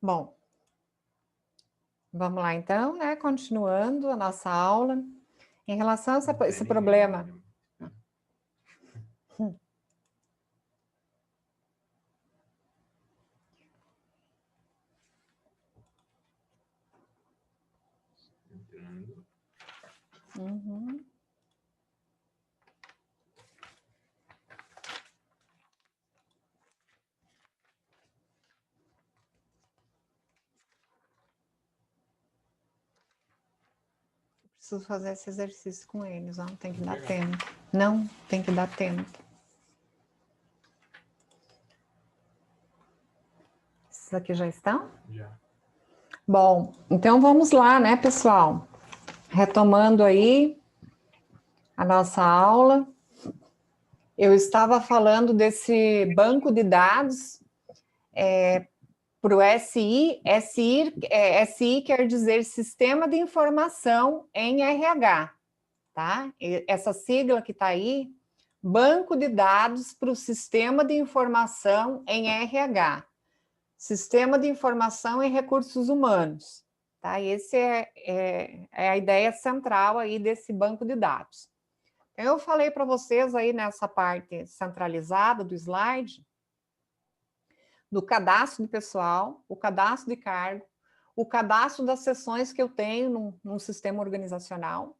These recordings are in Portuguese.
Bom, vamos lá então, né? Continuando a nossa aula. Em relação a esse problema... Uhum. Preciso fazer esse exercício com eles, ó. Tem que dar tempo. Não, tem que dar tempo. Esses aqui já estão? Já. Bom, então vamos lá, né, pessoal? Retomando aí a nossa aula. Eu estava falando desse banco de dados para o SI. SI quer dizer Sistema de Informação em RH, tá? Essa sigla que está aí, Banco de Dados para o Sistema de Informação em RH, Sistema de Informação em Recursos Humanos, tá? Esse é a ideia central aí desse banco de dados. Eu falei para vocês aí nessa parte centralizada do slide, do cadastro de pessoal, o cadastro de cargo, o cadastro das sessões que eu tenho num sistema organizacional,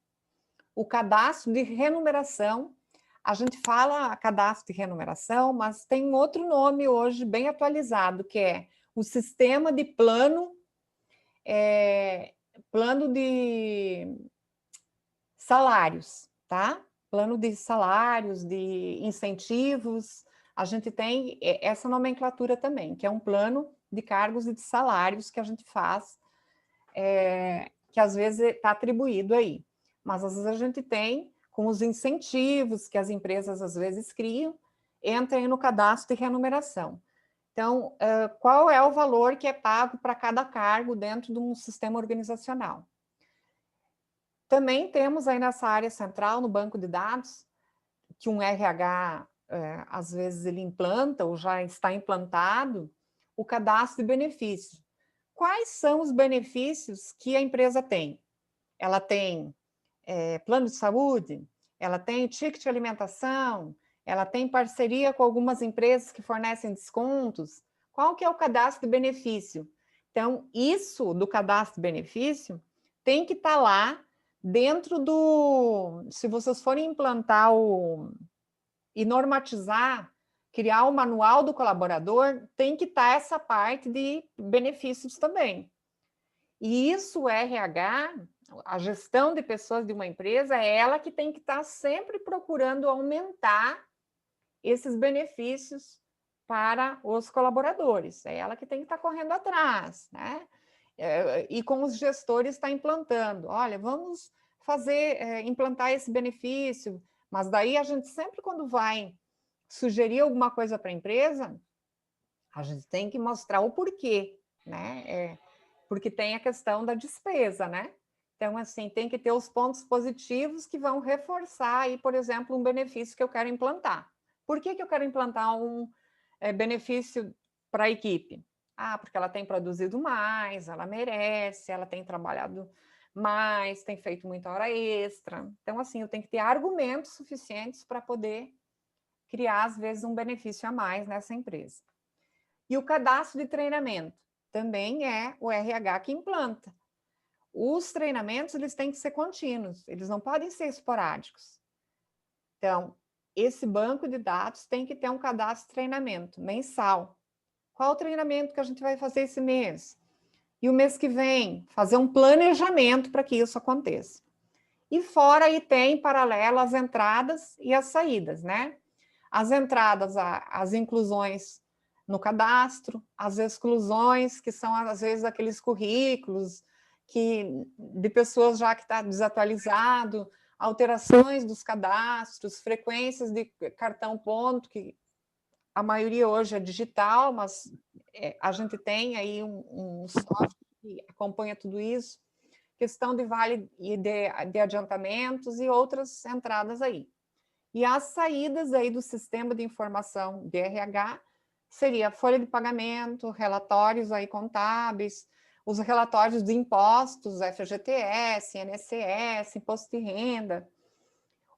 o cadastro de remuneração. A gente fala cadastro de remuneração, mas tem um outro nome hoje bem atualizado, que é o sistema de plano de salários, tá? Plano de salários, de incentivos. A gente tem essa nomenclatura também, que é um plano de cargos e de salários que a gente faz, que às vezes está atribuído aí. Mas às vezes a gente tem com os incentivos que as empresas às vezes criam, entra aí no cadastro de remuneração. Então, qual é o valor que é pago para cada cargo dentro de um sistema organizacional? Também temos aí nessa área central, no banco de dados, que um RH, às vezes, ele implanta ou já está implantado, o cadastro de benefícios. Quais são os benefícios que a empresa tem? Ela tem plano de saúde, ela tem ticket de alimentação, ela tem parceria com algumas empresas que fornecem descontos. Qual que é o cadastro de benefício? Então, isso do cadastro de benefício tem que estar lá dentro do... Se vocês forem implantar e normatizar, criar o manual do colaborador, tem que estar essa parte de benefícios também. E isso, o RH, a gestão de pessoas de uma empresa, é ela que tem que estar sempre procurando aumentar esses benefícios para os colaboradores. É ela que tem que estar correndo atrás, né? E com os gestores está implantando. Olha, vamos implantar esse benefício, mas daí a gente sempre, quando vai sugerir alguma coisa para a empresa, a gente tem que mostrar o porquê, né? Porque tem a questão da despesa, né? Então, assim, tem que ter os pontos positivos que vão reforçar aí, por exemplo, um benefício que eu quero implantar. Por que eu quero implantar um benefício para a equipe? Ah, porque ela tem produzido mais, ela merece, ela tem trabalhado mais, tem feito muita hora extra. Então, assim, eu tenho que ter argumentos suficientes para poder criar, às vezes, um benefício a mais nessa empresa. E o cadastro de treinamento também é o RH que implanta. Os treinamentos, eles têm que ser contínuos, eles não podem ser esporádicos. Então, esse banco de dados tem que ter um cadastro de treinamento mensal. Qual o treinamento que a gente vai fazer esse mês? E o mês que vem, fazer um planejamento para que isso aconteça. E fora aí tem, em paralelo, as entradas e as saídas, né? As entradas, as inclusões no cadastro, as exclusões, que são, às vezes, aqueles currículos de pessoas já que está desatualizado, alterações dos cadastros, frequências de cartão ponto, que a maioria hoje é digital, mas a gente tem aí um software que acompanha tudo isso, questão de vale e de adiantamentos e outras entradas aí. E as saídas aí do sistema de informação de RH seria folha de pagamento, relatórios aí contábeis, os relatórios de impostos, FGTS, INSS, imposto de renda.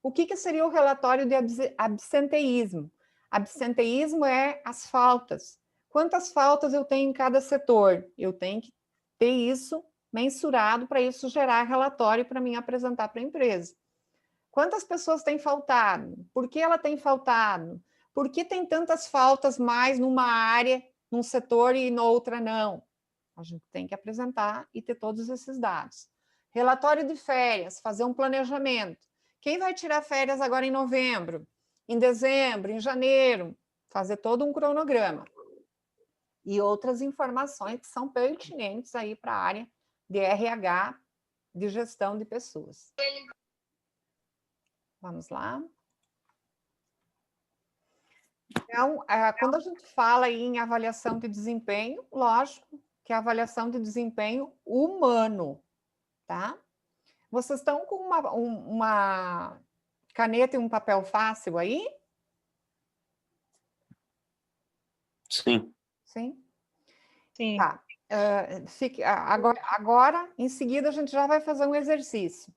O que seria o relatório de absenteísmo? Absenteísmo é as faltas. Quantas faltas eu tenho em cada setor? Eu tenho que ter isso mensurado para isso gerar relatório para mim apresentar para a empresa. Quantas pessoas têm faltado? Por que ela tem faltado? Por que tem tantas faltas mais numa área, num setor e noutra não? A gente tem que apresentar e ter todos esses dados. Relatório de férias, fazer um planejamento. Quem vai tirar férias agora em novembro? Em dezembro, em janeiro? Fazer todo um cronograma. E outras informações que são pertinentes aí para a área de RH, de gestão de pessoas. Vamos lá. Então, quando a gente fala em avaliação de desempenho, lógico que é a avaliação de desempenho humano, tá? Vocês estão com uma caneta e um papel fácil aí? Sim. Sim? Sim. Tá. Agora, em seguida, a gente já vai fazer um exercício.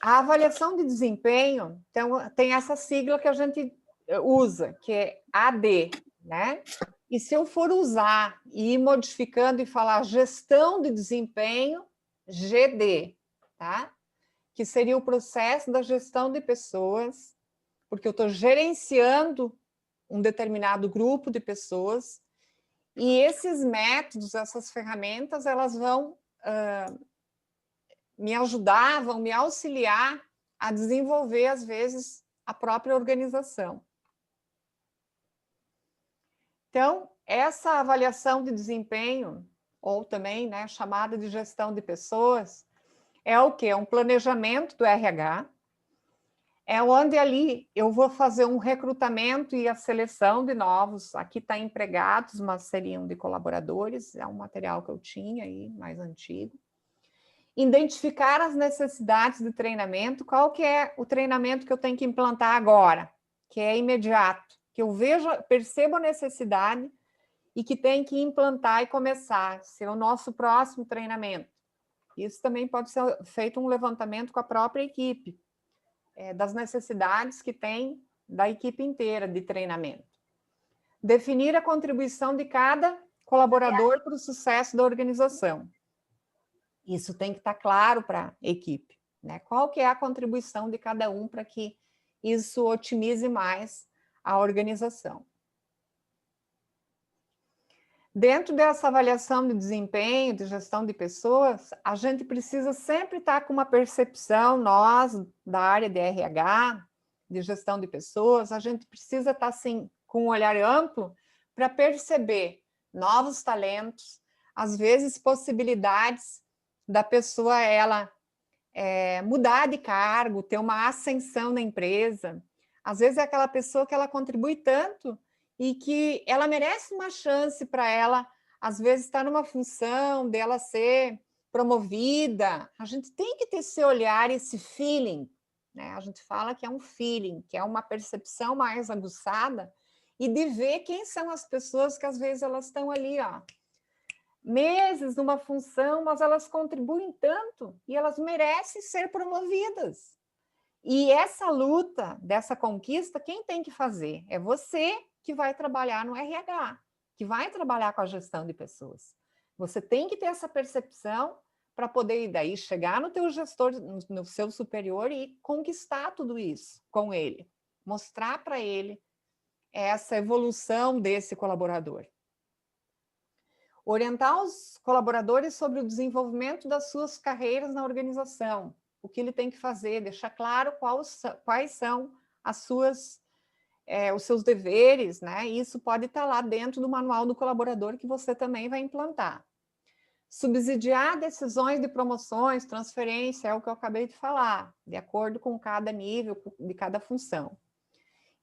A avaliação de desempenho tem essa sigla que a gente usa, que é AD, né? E se eu for usar e ir modificando e falar gestão de desempenho, GD, tá? Que seria o processo da gestão de pessoas, porque eu estou gerenciando um determinado grupo de pessoas, e esses métodos, essas ferramentas, elas vão me ajudar, vão me auxiliar a desenvolver, às vezes, a própria organização. Então, essa avaliação de desempenho, ou também, né, chamada de gestão de pessoas, é o quê? É um planejamento do RH, é onde ali eu vou fazer um recrutamento e a seleção de novos, aqui está empregados, mas seriam de colaboradores, é um material que eu tinha aí, mais antigo. Identificar as necessidades de treinamento, qual que é o treinamento que eu tenho que implantar agora, que é imediato, que eu percebo a necessidade e que tem que implantar e começar, ser o nosso próximo treinamento. Isso também pode ser feito um levantamento com a própria equipe, das necessidades que tem da equipe inteira de treinamento. Definir a contribuição de cada colaborador para o sucesso da organização. Isso tem que estar claro para a equipe, né? Qual que é a contribuição de cada um para que isso otimize mais a organização. Dentro dessa avaliação de desempenho, de gestão de pessoas, a gente precisa sempre estar com uma percepção, nós, da área de RH, de gestão de pessoas, a gente precisa estar, assim, com um olhar amplo para perceber novos talentos, às vezes possibilidades da pessoa, ela mudar de cargo, ter uma ascensão na empresa. Às vezes é aquela pessoa que ela contribui tanto e que ela merece uma chance para ela, às vezes, estar numa função dela ser promovida. A gente tem que ter esse olhar, esse feeling, né? A gente fala que é um feeling, que é uma percepção mais aguçada, e de ver quem são as pessoas que, às vezes, elas estão ali, ó, meses numa função, mas elas contribuem tanto e elas merecem ser promovidas. E essa luta, dessa conquista, quem tem que fazer? É você que vai trabalhar no RH, que vai trabalhar com a gestão de pessoas. Você tem que ter essa percepção para poder, daí, chegar no teu gestor, no seu superior e conquistar tudo isso com ele. Mostrar para ele essa evolução desse colaborador. Orientar os colaboradores sobre o desenvolvimento das suas carreiras na organização, o que ele tem que fazer, deixar claro quais são os seus deveres, né? Isso pode estar lá dentro do manual do colaborador que você também vai implantar. Subsidiar decisões de promoções, transferência, é o que eu acabei de falar, de acordo com cada nível, de cada função.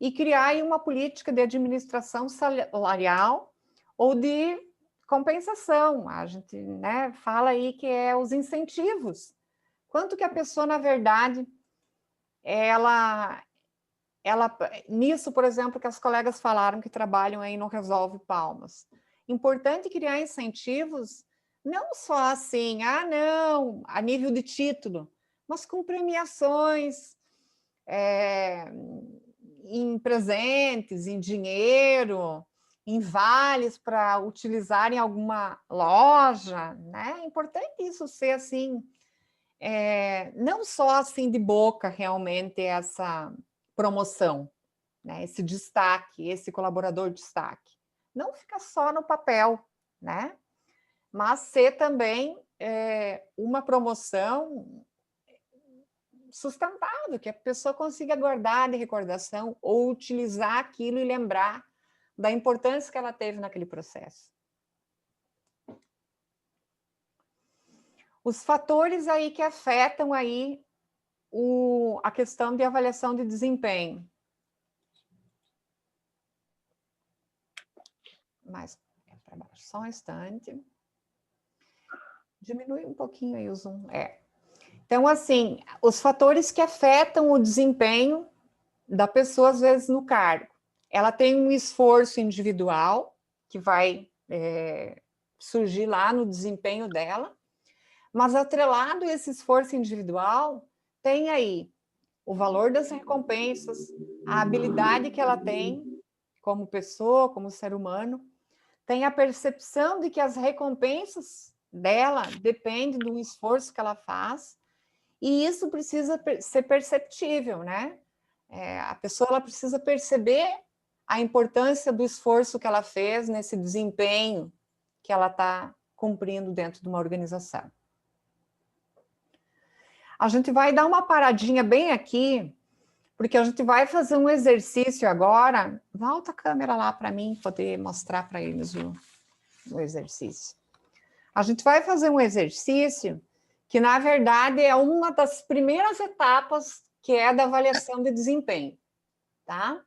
E criar aí uma política de administração salarial ou de compensação. A gente, né, fala aí que é os incentivos. Quanto que a pessoa, na verdade, ela nisso, por exemplo, que as colegas falaram que trabalham aí no Resolve Palmas. Importante criar incentivos, não só assim, não, a nível de título, mas com premiações, em presentes, em dinheiro, em vales para utilizar em alguma loja, né? É importante isso ser assim, não só assim de boca realmente essa promoção, né? Esse destaque, esse colaborador de destaque. Não fica só no papel, né? Mas ser também uma promoção sustentável, que a pessoa consiga guardar de recordação ou utilizar aquilo e lembrar da importância que ela teve naquele processo. Os fatores aí que afetam aí a questão de avaliação de desempenho. Mais para baixo, só um instante. Diminui um pouquinho aí o zoom. Então, assim, os fatores que afetam o desempenho da pessoa, às vezes, no cargo. Ela tem um esforço individual, que vai surgir lá no desempenho dela, mas atrelado a esse esforço individual, tem aí o valor das recompensas, a habilidade que ela tem como pessoa, como ser humano, tem a percepção de que as recompensas dela dependem do esforço que ela faz, e isso precisa ser perceptível, né? A pessoa ela precisa perceber a importância do esforço que ela fez nesse desempenho que ela está cumprindo dentro de uma organização. A gente vai dar uma paradinha bem aqui, porque a gente vai fazer um exercício agora. Volta a câmera lá para mim, poder mostrar para eles o exercício. A gente vai fazer um exercício que, na verdade, é uma das primeiras etapas que é da avaliação de desempenho, tá?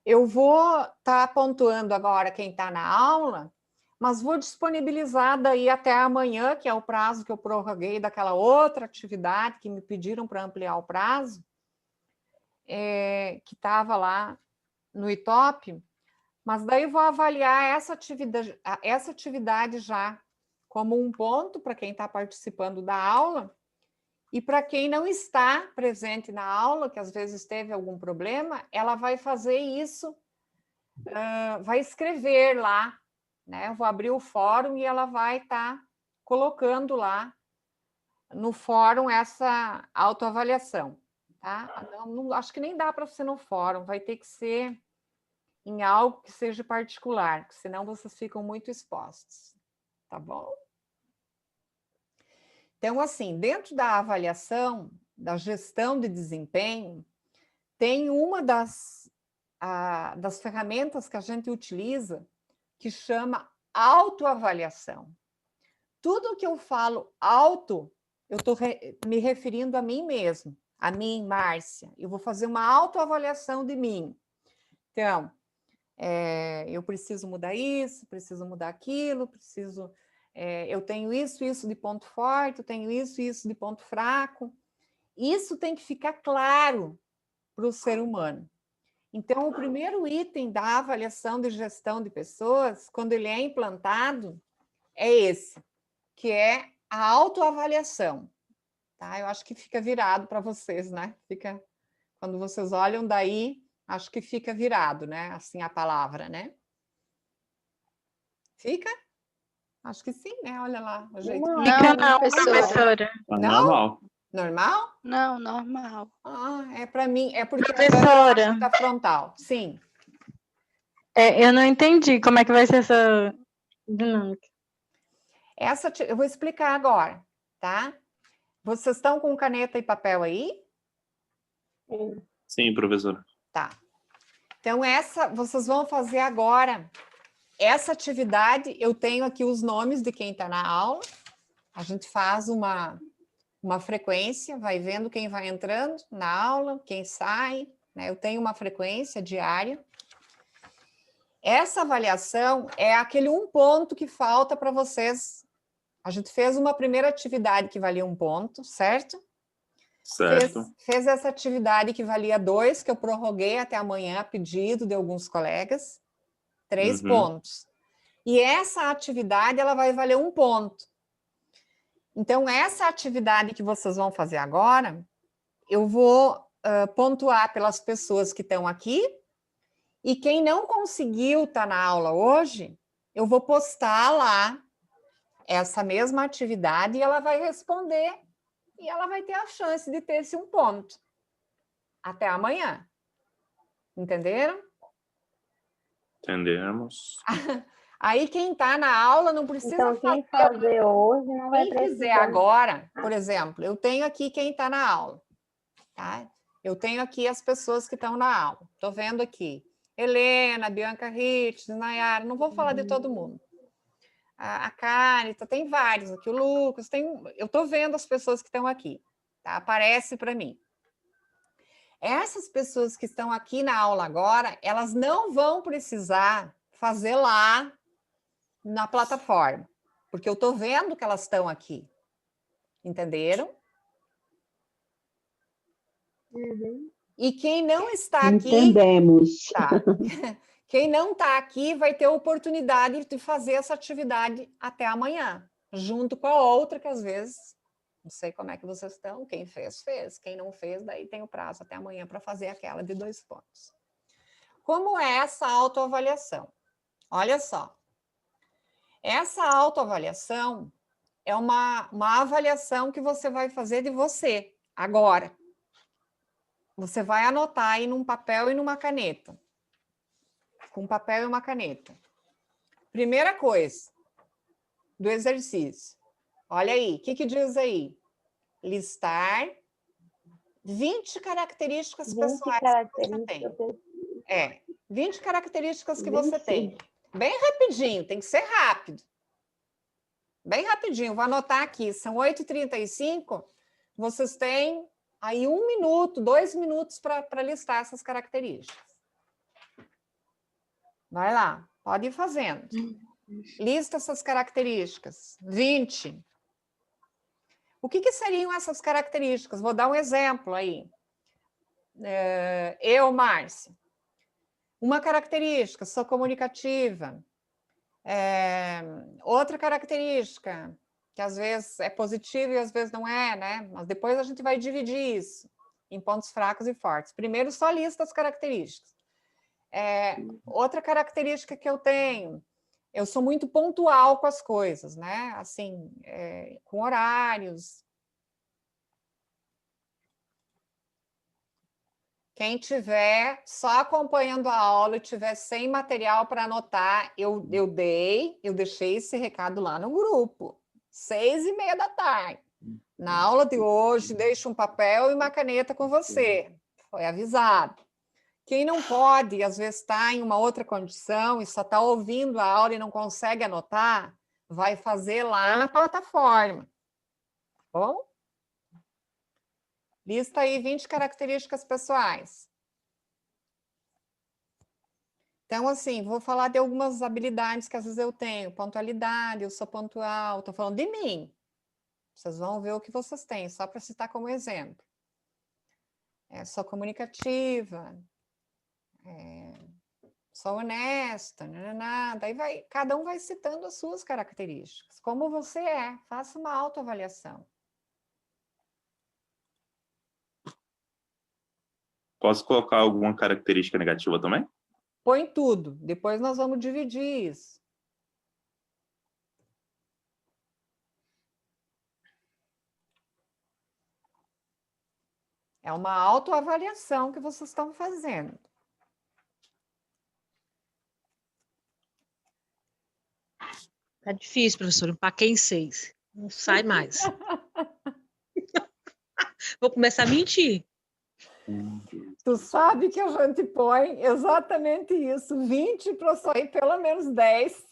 Eu vou estar pontuando agora quem está na aula, mas vou disponibilizar daí até amanhã, que é o prazo que eu prorroguei daquela outra atividade que me pediram para ampliar o prazo, que estava lá no ITOP, mas daí eu vou avaliar essa atividade já como um ponto para quem está participando da aula, e para quem não está presente na aula, que às vezes teve algum problema, ela vai fazer isso, vai escrever lá, né? Eu vou abrir o fórum e ela vai estar colocando lá no fórum essa autoavaliação, tá? Não, acho que nem dá para ser no fórum, vai ter que ser em algo que seja particular, porque senão vocês ficam muito expostos, tá bom? Então, assim, dentro da avaliação, da gestão de desempenho, tem uma das ferramentas que a gente utiliza que chama autoavaliação. Tudo que eu falo auto, eu estou me referindo a mim mesmo, a mim, Márcia. Eu vou fazer uma autoavaliação de mim. Então, eu preciso mudar isso, preciso mudar aquilo, eu tenho isso de ponto forte, eu tenho isso de ponto fraco. Isso tem que ficar claro para o ser humano. Então, o primeiro item da avaliação de gestão de pessoas, quando ele é implantado, é esse, que é a autoavaliação. Tá? Eu acho que fica virado para vocês, né? Quando vocês olham daí, acho que fica virado, né? Assim a palavra, né? Fica? Acho que sim, né? Olha lá o jeito. Não, professora. Não? Normal. Normal? Não, normal. É para mim, é porque professora está frontal. Sim. Eu não entendi como é que vai ser essa dinâmica. Eu vou explicar agora, tá? Vocês estão com caneta e papel aí? Sim, professora. Tá. Então, vocês vão fazer agora. Essa atividade, eu tenho aqui os nomes de quem está na aula. A gente faz uma frequência, vai vendo quem vai entrando na aula, quem sai, né? Eu tenho uma frequência diária. Essa avaliação é aquele um ponto que falta para vocês. A gente fez uma primeira atividade que valia 1 ponto, certo? Certo. Fez essa atividade que valia 2, que eu prorroguei até amanhã, a pedido de alguns colegas, 3 pontos. E essa atividade, ela vai valer 1 ponto. Então, essa atividade que vocês vão fazer agora, eu vou pontuar pelas pessoas que estão aqui, e quem não conseguiu estar na aula hoje, eu vou postar lá essa mesma atividade e ela vai responder e ela vai ter a chance de ter esse 1 ponto. Até amanhã. Entenderam? Entendemos. Aí quem está na aula não precisa Então, quem fazer hoje não vai Quem precisar. fizer agora, por exemplo, eu tenho aqui quem está na aula. Tá? Eu tenho aqui as pessoas que estão na aula. Estou vendo aqui. Helena, Bianca Ritz, Nayara, não vou falar de todo mundo. A Carita, tem vários aqui, o Lucas, eu estou vendo as pessoas que estão aqui. Tá? Aparece para mim. Essas pessoas que estão aqui na aula agora, elas não vão precisar fazer lá na plataforma, porque eu estou vendo que elas estão aqui. Entenderam? Uhum. E quem não está aqui... Entendemos. Tá. Quem não está aqui vai ter a oportunidade de fazer essa atividade até amanhã, junto com a outra, que às vezes, não sei como é que vocês estão, quem fez, fez. Quem não fez, daí tem o prazo até amanhã para fazer aquela de 2 pontos. Como é essa autoavaliação? Olha só. Essa autoavaliação é uma avaliação que você vai fazer de você, agora. Você vai anotar aí num papel e numa caneta. Com papel e uma caneta. Primeira coisa do exercício. Olha aí, o que diz aí? Listar 20 características 20 pessoais que você tem. 20 características que você tem. Bem rapidinho, tem que ser rápido. Bem rapidinho, vou anotar aqui, são 8h35, vocês têm aí 1 minuto, 2 minutos para listar essas características. Vai lá, pode ir fazendo. Lista essas características. 20. O que seriam essas características? Vou dar um exemplo aí. Eu, Márcia. Uma característica, sou comunicativa. Outra característica, que às vezes é positiva e às vezes não é, né? Mas depois a gente vai dividir isso em pontos fracos e fortes. Primeiro, só lista as características. Outra característica que eu tenho, eu sou muito pontual com as coisas, né? Assim, com horários. Quem tiver só acompanhando a aula e tiver sem material para anotar, eu deixei esse recado lá no grupo, 6h30. Na aula de hoje, deixo um papel e uma caneta com você. Foi avisado. Quem não pode, às vezes está em uma outra condição e só está ouvindo a aula e não consegue anotar, vai fazer lá na plataforma. Tá bom? Lista aí 20 características pessoais. Então, assim, vou falar de algumas habilidades que às vezes eu tenho. Pontualidade, eu sou pontual, estou falando de mim. Vocês vão ver o que vocês têm, só para citar como exemplo. Sou comunicativa, sou honesta, daí cada um vai citando as suas características. Como você é, faça uma autoavaliação. Posso colocar alguma característica negativa também? Põe tudo, depois nós vamos dividir isso. É uma autoavaliação que vocês estão fazendo. Tá difícil, professor, empaquei em 6. Não sai mais. Vou começar a mentir. Tu sabe que a gente põe exatamente isso, 20 para sair pelo menos 10.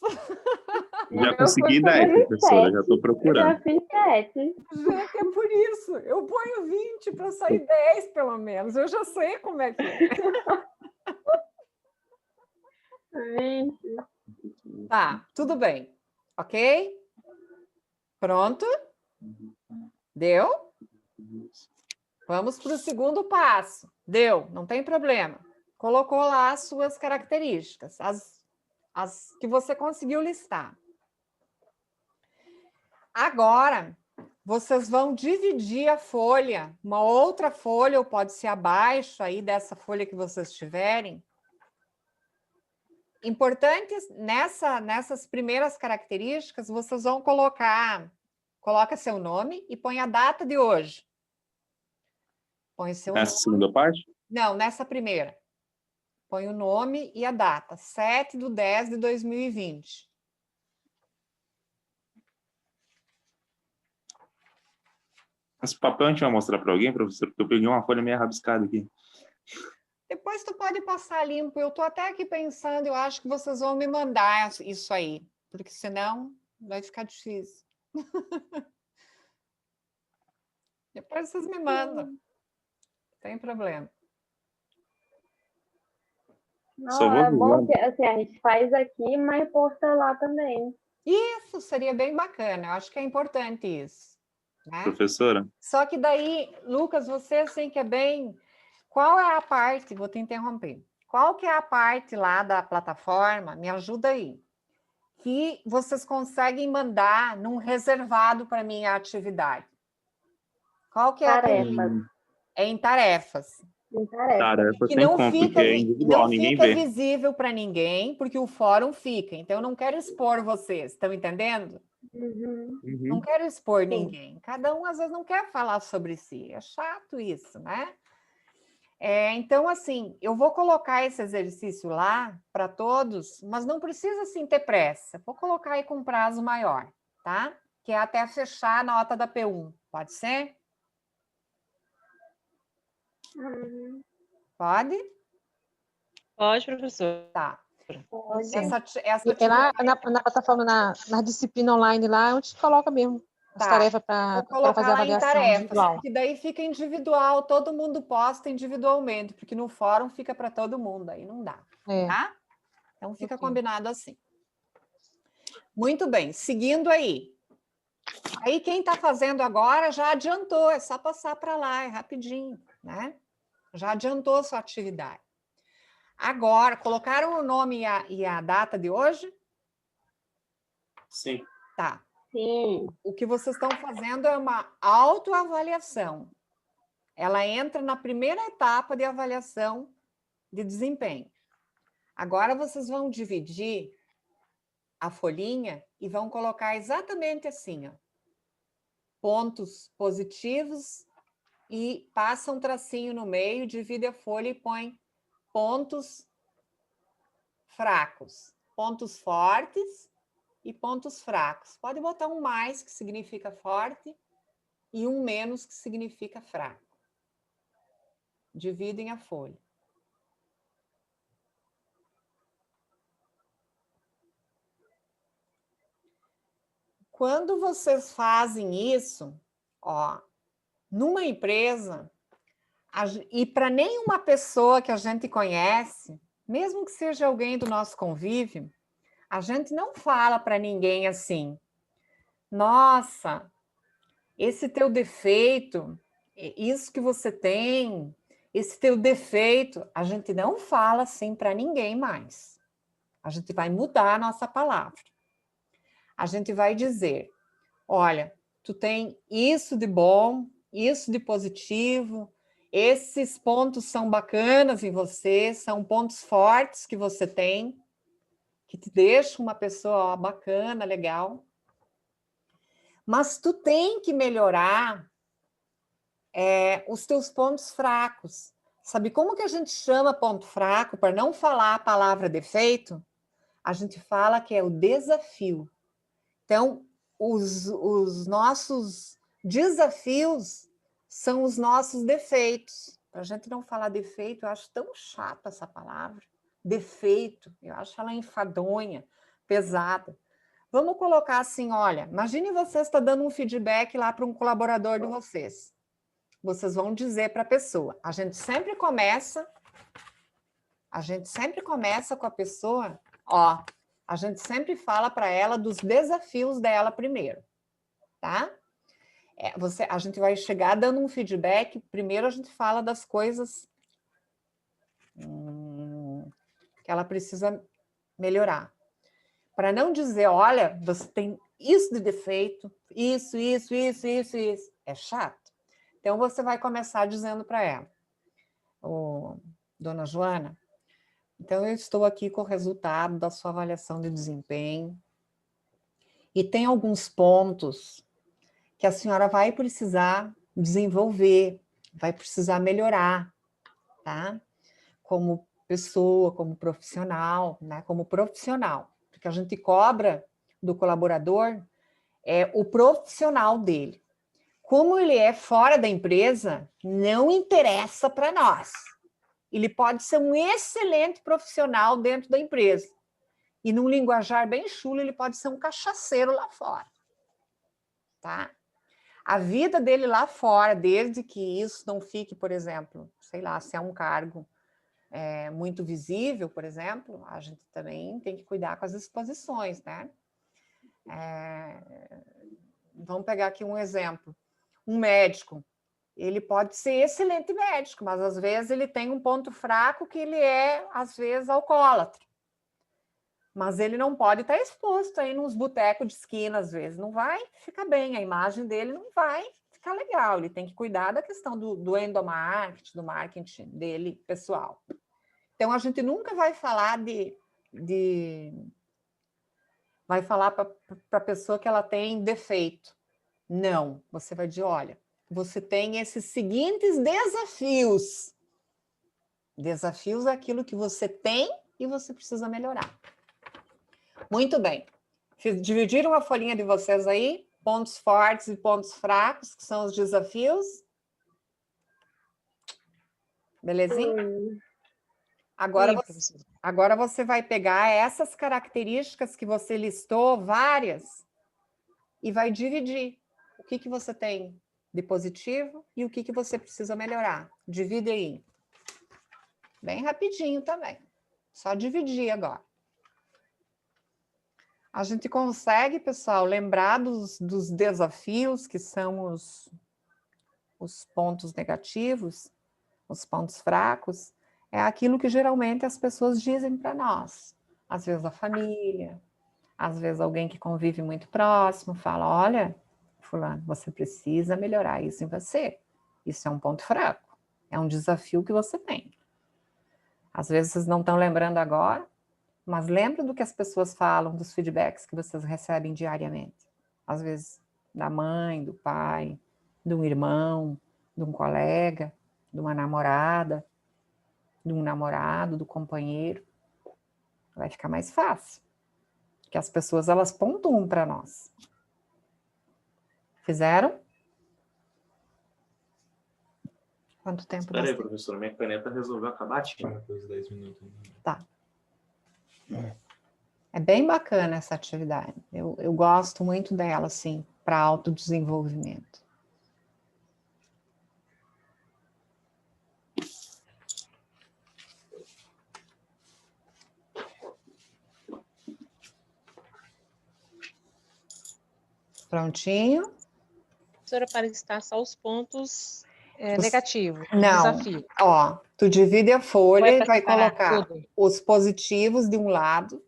Já consegui 10, professora, já estou procurando. Eu já fiz 7. Gente, é por isso. Eu ponho 20 para sair 10, pelo menos. Eu já sei como é que é. 20. Tá, tudo bem. Ok? Pronto? Deu? Vamos para o segundo passo. Deu, não tem problema. Colocou lá as suas características, as que você conseguiu listar. Agora, vocês vão dividir a folha, uma outra folha, ou pode ser abaixo aí dessa folha que vocês tiverem. Importante, nessas primeiras características, vocês vão coloca seu nome e põe a data de hoje. Põe seu Nessa nome. segunda parte? Não, nessa primeira. Põe o nome e a data, 7/10/2020. Esse papel a gente vai mostrar para alguém, professor? Porque eu peguei uma folha meio rabiscada aqui. Depois tu pode passar limpo. Eu estou até aqui pensando, eu acho que vocês vão me mandar isso aí, porque senão vai ficar difícil. Depois vocês me mandam. Não tem problema. Só Não, vou é bom avisar. que assim, a gente faz aqui, mas posta lá também. Isso seria bem bacana. Eu acho que é importante isso, né? Professora, Só que daí, Lucas, você assim que é bem... Qual é a parte, vou te interromper, qual que é a parte lá da plataforma, me ajuda aí, que vocês conseguem mandar num reservado para mim a atividade? Qual que é aquele... Tarefas. É em tarefas. Em tarefas. tarefa Que tem não como, porque fica, é individual, não ninguém fica vê. visível para ninguém, porque o fórum fica. Então, eu não quero expor vocês, estão entendendo? Uhum. Não quero expor Sim. ninguém. Cada um, às vezes, não quer falar sobre si. É chato isso, né? Então, assim, eu vou colocar esse exercício lá para todos, mas não precisa, assim, ter pressa. Vou colocar aí com prazo maior, tá? Que é até fechar a nota da P1. Pode ser? Uhum. Pode? Pode, professor. Tá. Pode. Sim. Essa É lá na plataforma, na disciplina online, lá onde coloca mesmo as Tá. tarefas Vou para colocar fazer a lá em avaliação tarefas, individual. porque daí fica individual, todo mundo posta individualmente, porque no fórum fica para todo mundo, aí não dá, É. tá? Então fica Ok. combinado assim. Muito bem, seguindo aí. Aí quem está fazendo agora já adiantou, é só passar para lá, é rapidinho, né? Já adiantou a sua atividade. Agora, colocaram o nome e a data de hoje? Sim. Tá. Sim. O que vocês estão fazendo é uma autoavaliação. Ela entra na primeira etapa de avaliação de desempenho. Agora vocês vão dividir a folhinha e vão colocar exatamente assim, ó, pontos positivos e passa um tracinho no meio, divide a folha e põe pontos fracos, pontos fortes e pontos fracos. Pode botar um mais, que significa forte, e um menos, que significa fraco. Dividem a folha. Quando vocês fazem isso, ó, numa empresa, e para nenhuma pessoa que a gente conhece, mesmo que seja alguém do nosso convívio, a gente não fala para ninguém assim: nossa, esse teu defeito, isso que você tem, esse teu defeito, a gente não fala assim para ninguém mais. A gente vai mudar a nossa palavra. A gente vai dizer: olha, tu tem isso de bom, isso de positivo, esses pontos são bacanas em você, são pontos fortes que você tem, que te deixam uma pessoa bacana, legal. Mas tu tem que melhorar os teus pontos fracos. Sabe como que a gente chama ponto fraco para não falar a palavra defeito? A gente fala que é o desafio. Então, os nossos desafios são os nossos defeitos. Para a gente não falar defeito, eu acho tão chata essa palavra. Defeito, eu acho ela enfadonha, pesada. Vamos colocar assim, olha, imagine você está dando um feedback lá para um colaborador de vocês. Vocês vão dizer para a pessoa. A gente sempre começa com a pessoa, ó, a gente sempre fala para ela dos desafios dela primeiro, tá? A gente vai chegar dando um feedback. Primeiro a gente fala das coisas que ela precisa melhorar. Para não dizer, olha, você tem isso de defeito, isso. É chato. Então, você vai começar dizendo para ela, dona Joana, então eu estou aqui com o resultado da sua avaliação de desempenho e tem alguns pontos que a senhora vai precisar desenvolver, vai precisar melhorar, tá? Como pessoa, como profissional, né? Como profissional, porque a gente cobra do colaborador o profissional dele. Como ele é fora da empresa, não interessa para nós. Ele pode ser um excelente profissional dentro da empresa. E num linguajar bem chulo, ele pode ser um cachaceiro lá fora. Tá? A vida dele lá fora, desde que isso não fique, por exemplo, sei lá, se é um cargo muito visível, por exemplo, a gente também tem que cuidar com as exposições, né? Vamos pegar aqui um exemplo. Um médico, ele pode ser excelente médico, mas às vezes ele tem um ponto fraco que ele é, às vezes, alcoólatra. Mas ele não pode estar exposto aí nos botecos de esquina, às vezes. Não vai ficar bem, a imagem dele não vai ficar legal. Ele tem que cuidar da questão do endomarketing, do marketing dele pessoal. Então, a gente nunca vai falar vai falar para a pessoa que ela tem defeito. Não, você vai dizer, olha, você tem esses seguintes desafios. Desafios é aquilo que você tem e você precisa melhorar. Muito bem. Dividiram a folhinha de vocês aí? Pontos fortes e pontos fracos, que são os desafios? Belezinha? Agora você vai pegar essas características que você listou, várias, e vai dividir. O que você tem de positivo e o que você precisa melhorar. Divide aí. Bem rapidinho também. Só dividir agora. A gente consegue, pessoal, lembrar dos desafios, que são os pontos negativos, os pontos fracos, é aquilo que geralmente as pessoas dizem para nós. Às vezes a família, às vezes alguém que convive muito próximo, fala, olha, fulano, você precisa melhorar isso em você. Isso é um ponto fraco. É um desafio que você tem. Às vezes vocês não estão lembrando agora, mas lembra do que as pessoas falam, dos feedbacks que vocês recebem diariamente. Às vezes da mãe, do pai, de um irmão, de um colega, de uma namorada, de um namorado, do companheiro. Vai ficar mais fácil. Porque as pessoas, elas pontuam para nós. Fizeram? Quanto tempo? Espera aí, professora, minha caneta resolveu acabar. Depois de 10 minutos. Tá. É bem bacana essa atividade. Eu gosto muito dela, assim, para autodesenvolvimento. Prontinho? Professora, para listar só os pontos negativos, Não, desafio. ó, tu divide a folha e vai colocar tudo. os positivos de um lado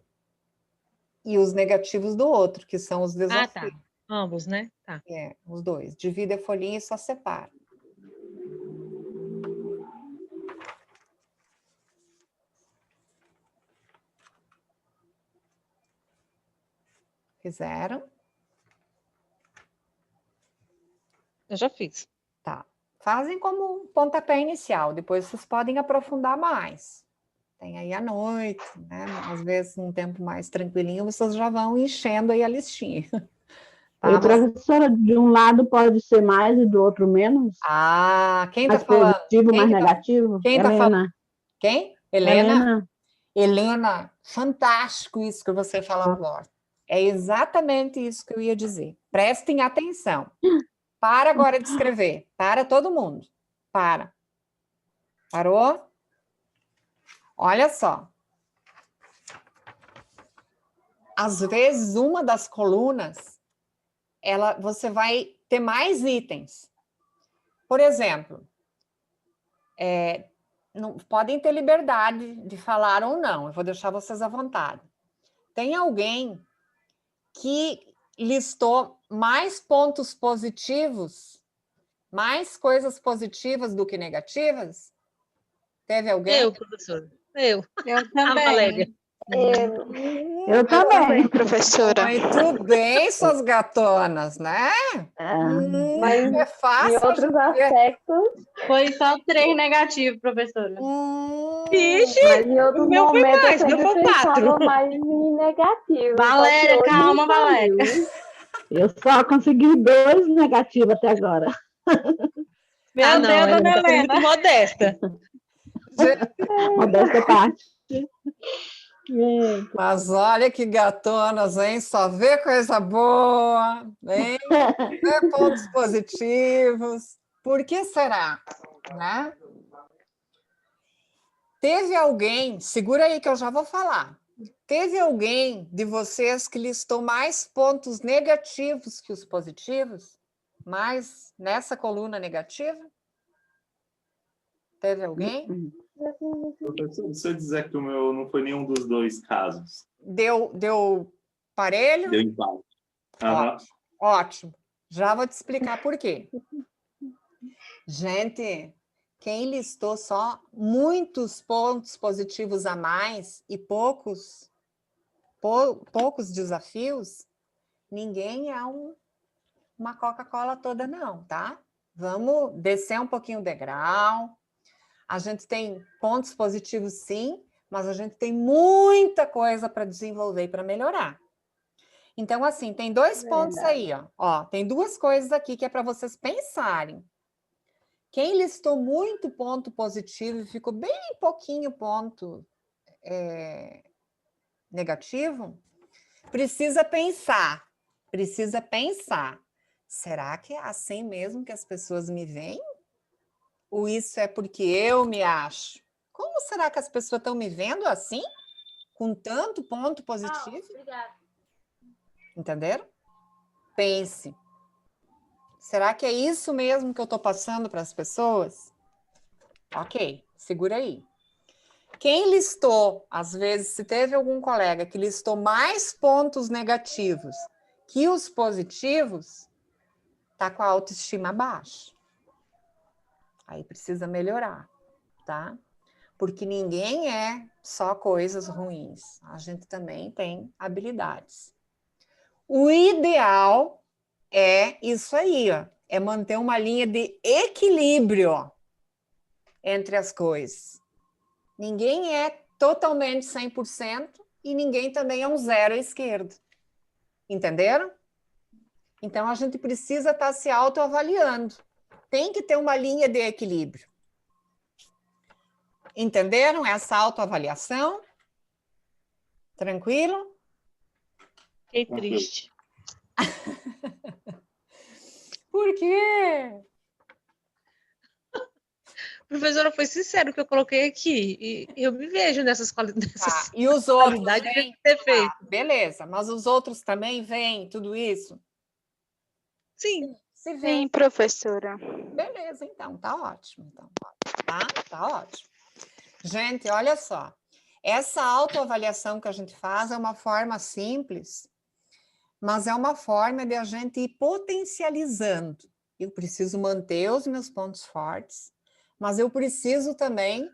e os negativos do outro, que são os desafios. Ah, tá. Ambos, né? Tá. Os dois. Divide a folhinha e só separa. Fizeram? Eu já fiz. Tá. Fazem como um pontapé inicial, depois vocês podem aprofundar mais. Tem aí à noite, né? Às vezes, num tempo mais tranquilinho, vocês já vão enchendo aí a listinha. Tá? E, professora, de um lado pode ser mais e do outro menos? Quem mais está falando? Positivo, mais negativo? Quem está falando? Quem? Helena. Helena, fantástico isso que você falou agora. É exatamente isso que eu ia dizer. Prestem atenção. Para agora de escrever. Para todo mundo. Para. Parou? Olha só. Às vezes, uma das colunas, você vai ter mais itens. Por exemplo, podem ter liberdade de falar ou não, eu vou deixar vocês à vontade. Tem alguém que listou mais pontos positivos, mais coisas positivas do que negativas? Teve alguém? Eu, professora. Eu. Eu A Valéria. também. Eu também. Professora. Muito bem, suas gatonas, né? Mas É fácil. em outros aspectos, Foi só 3 negativos, professora. Vixe, mas em outros o meu foi momentos mais, eu o meu sempre foi 4. pensava mais em negativo. Valéria, só que hoje calma, saiu. Valéria. Eu só consegui 2 negativos até agora. Meu Não, Deus, ela dona tá sendo muito Helena. modesta. Modéstia à parte. Gente, Mas olha que gatonas, hein? Só vê coisa boa, hein? Vê pontos positivos. Por que será? Né? Teve alguém, segura aí que eu já vou falar. Teve alguém de vocês que listou mais pontos negativos que os positivos? Mais nessa coluna negativa? Teve alguém? Professor, se eu dizer que o meu não foi nenhum dos dois casos, Deu parelho? deu empate. Aham. Ótimo. Já vou te explicar por quê. Gente, quem listou só muitos pontos positivos a mais e poucos desafios, ninguém é uma Coca-Cola toda não, tá? Vamos descer um pouquinho o degrau. A gente tem pontos positivos sim, mas a gente tem muita coisa para desenvolver e para melhorar. Então, assim, tem 2 pontos aí, ó. Tem 2 coisas aqui que é para vocês pensarem. Quem listou muito ponto positivo e ficou bem pouquinho ponto negativo, precisa pensar. Será que é assim mesmo que as pessoas me veem? Ou isso é porque eu me acho? Como será que as pessoas estão me vendo assim? Com tanto ponto positivo? Entenderam? Pense. Será que é isso mesmo que eu estou passando para as pessoas? Ok, segura aí. Quem listou, às vezes, se teve algum colega que listou mais pontos negativos que os positivos, está com a autoestima baixa. Aí precisa melhorar, tá? Porque ninguém é só coisas ruins. A gente também tem habilidades. O ideal é isso aí, ó. É manter uma linha de equilíbrio entre as coisas. Ninguém é totalmente 100% e ninguém também é um zero à esquerda. Entenderam? Então, a gente precisa estar se autoavaliando. Tem que ter uma linha de equilíbrio. Entenderam essa autoavaliação? Tranquilo? Fiquei triste. Por quê? Professora, foi sincero que eu coloquei aqui. E eu me vejo nessas qualidades. Tá. E os outros Qualidade vêm? de ter feito. Tá, beleza, mas os outros também vêm, tudo isso? Sim. Se vem, Sim, professora. beleza, então, tá ótimo. Então, tá ótimo. Gente, olha só. Essa autoavaliação que a gente faz é uma forma simples, mas é uma forma de a gente ir potencializando. Eu preciso manter os meus pontos fortes, mas eu preciso também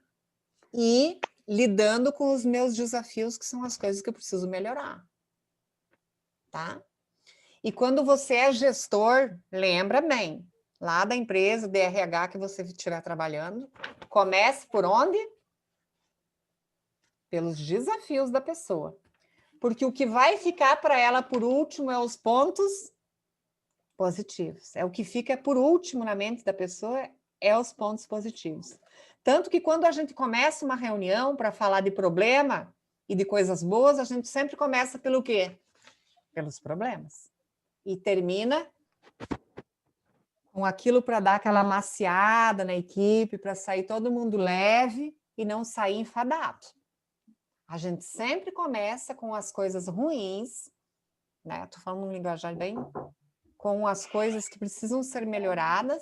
ir lidando com os meus desafios, que são as coisas que eu preciso melhorar. Tá? E quando você é gestor, lembra bem, lá da empresa, de RH que você estiver trabalhando, comece por onde? Pelos desafios da pessoa. Porque o que vai ficar para ela por último é os pontos positivos. É o que fica por último na mente da pessoa, é os pontos positivos. Tanto que quando a gente começa uma reunião para falar de problema e de coisas boas, a gente sempre começa pelo quê? Pelos problemas. E termina com aquilo para dar aquela maciada na equipe, para sair todo mundo leve e não sair enfadado. A gente sempre começa com as coisas ruins, né? Estou falando um linguajar bem com as coisas que precisam ser melhoradas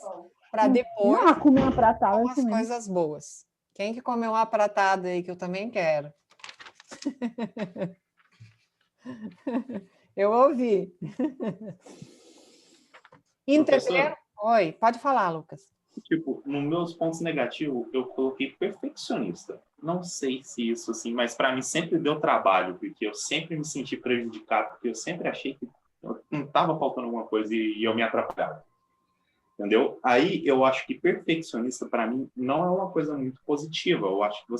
para depois Não, comer uma pratada com as assim mesmo. coisas boas. Quem que comeu uma pratada aí que eu também quero? Eu ouvi. Entender? Professora, Oi, pode falar, Lucas. tipo, nos meus pontos negativos, eu coloquei perfeccionista. Não sei se isso, assim, mas para mim sempre deu trabalho, porque eu sempre me senti prejudicado, porque eu sempre achei que não estava faltando alguma coisa e eu me atrapalhava. Entendeu? Aí eu acho que perfeccionista, para mim, não é uma coisa muito positiva. Eu acho que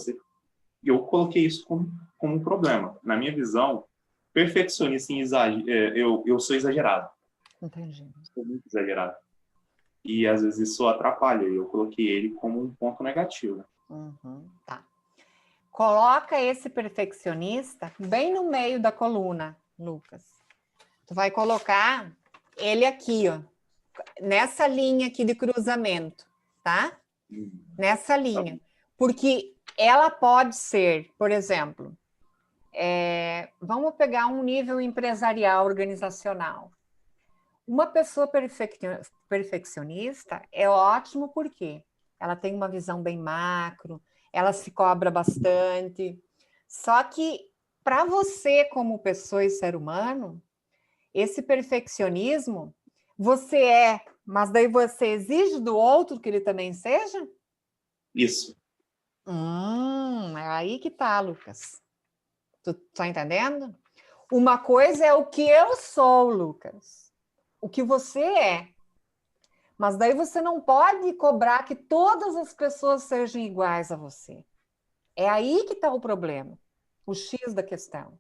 eu coloquei isso como um problema. Na minha visão, perfeccionista em eu sou exagerado. Entendi. Sou muito exagerado. E às vezes isso atrapalha. Eu coloquei ele como um ponto negativo. Uhum, tá. Coloca esse perfeccionista bem no meio da coluna, Lucas. Tu vai colocar ele aqui, ó, nessa linha aqui de cruzamento, tá? Nessa linha. Porque ela pode ser, por exemplo, vamos pegar um nível empresarial, organizacional. Uma pessoa perfeccionista é ótimo porque ela tem uma visão bem macro, ela se cobra bastante. Só que para você, como pessoa e ser humano, esse perfeccionismo, você mas daí você exige do outro que ele também seja? Isso. É aí que tá, Lucas. Tu tá entendendo? Uma coisa é o que eu sou, Lucas. O que você é. Mas daí você não pode cobrar que todas as pessoas sejam iguais a você. É aí que está o problema, o X da questão.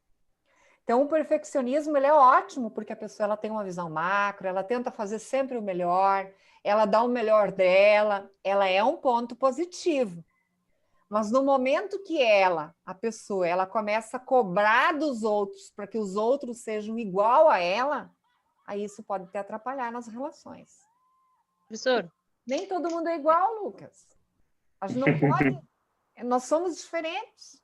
Então, o perfeccionismo ele é ótimo, porque a pessoa ela tem uma visão macro, ela tenta fazer sempre o melhor, ela dá o melhor dela, ela é um ponto positivo. Mas no momento que a pessoa, ela começa a cobrar dos outros para que os outros sejam igual a ela, aí isso pode te atrapalhar nas relações. Professor, Nem todo mundo é igual, Lucas. A gente não pode. Nós somos diferentes.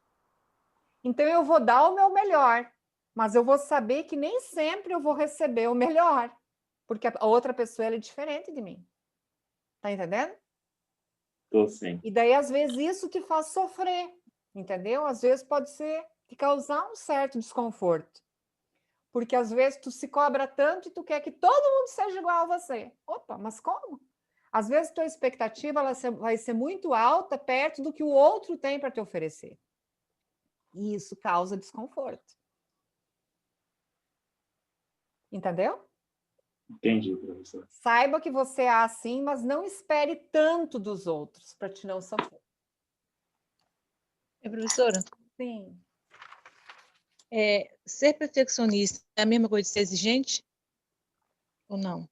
Então eu vou dar o meu melhor, mas eu vou saber que nem sempre eu vou receber o melhor, porque a outra pessoa ela é diferente de mim. Tá entendendo? Tô sim. E daí às vezes isso te faz sofrer, entendeu? Às vezes pode ser te causar um certo desconforto. Porque às vezes tu se cobra tanto e tu quer que todo mundo seja igual a você. Opa, mas como? Às vezes tua expectativa vai ser muito alta perto do que o outro tem para te oferecer. E isso causa desconforto. Entendeu? Entendi, professor. Saiba que você é assim, mas não espere tanto dos outros para te não sofrer. professora, Sim. ser perfeccionista é a mesma coisa de ser exigente? Ou não?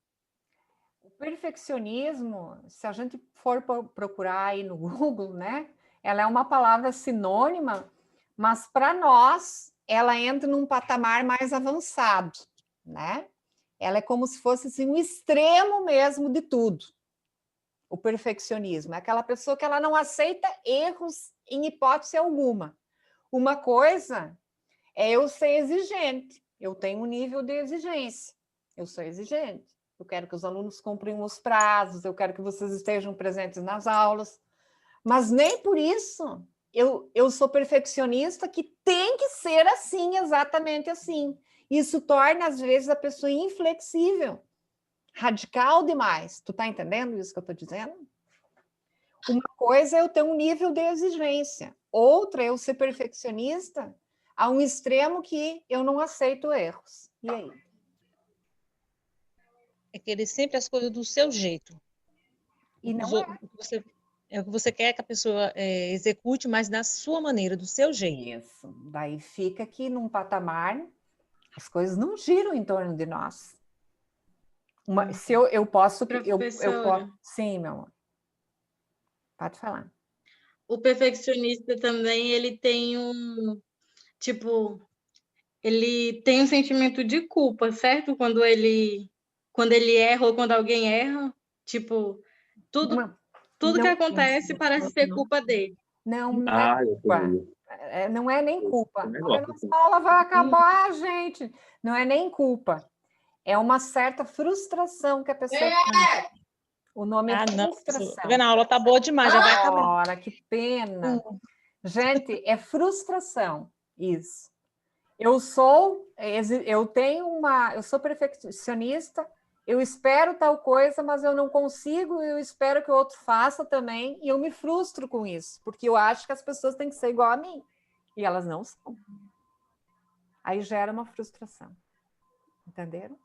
O perfeccionismo, se a gente for procurar aí no Google, né? Ela é uma palavra sinônima, mas para nós ela entra num patamar mais avançado, né? Ela é como se fosse assim, um extremo mesmo de tudo. O perfeccionismo é aquela pessoa que ela não aceita erros em hipótese alguma. Uma coisa é eu ser exigente, eu tenho um nível de exigência, eu sou exigente. Eu quero que os alunos cumpram os prazos, eu quero que vocês estejam presentes nas aulas, mas nem por isso eu sou perfeccionista que tem que ser assim, exatamente assim. Isso torna, às vezes, a pessoa inflexível, radical demais. Tu tá entendendo isso que eu estou dizendo? Uma coisa é eu ter um nível de exigência, outra é eu ser perfeccionista a um extremo que eu não aceito erros. E aí? É querer sempre as coisas do seu jeito. E não o que você quer que a pessoa execute, mas da sua maneira, do seu jeito. Isso. Daí fica que num patamar, as coisas não giram em torno de nós. Se eu posso... Professora. Sim, meu amor. Pode falar. O perfeccionista também, ele tem ele tem um sentimento de culpa, certo? Quando ele erra ou quando alguém erra, tudo que acontece parece ser culpa dele. Não é culpa. Não é nem culpa. É A nossa aula vai acabar, gente. Não é nem culpa. É uma certa frustração que a pessoa tem. O nome é não. frustração. Tá vendo? A aula tá boa demais, já vai acabar. Ora, que pena. Gente, é frustração, isso. Eu sou perfeccionista, eu espero tal coisa, mas eu não consigo, eu espero que o outro faça também, e eu me frustro com isso, porque eu acho que as pessoas têm que ser igual a mim, e elas não são. Aí gera uma frustração. Entenderam?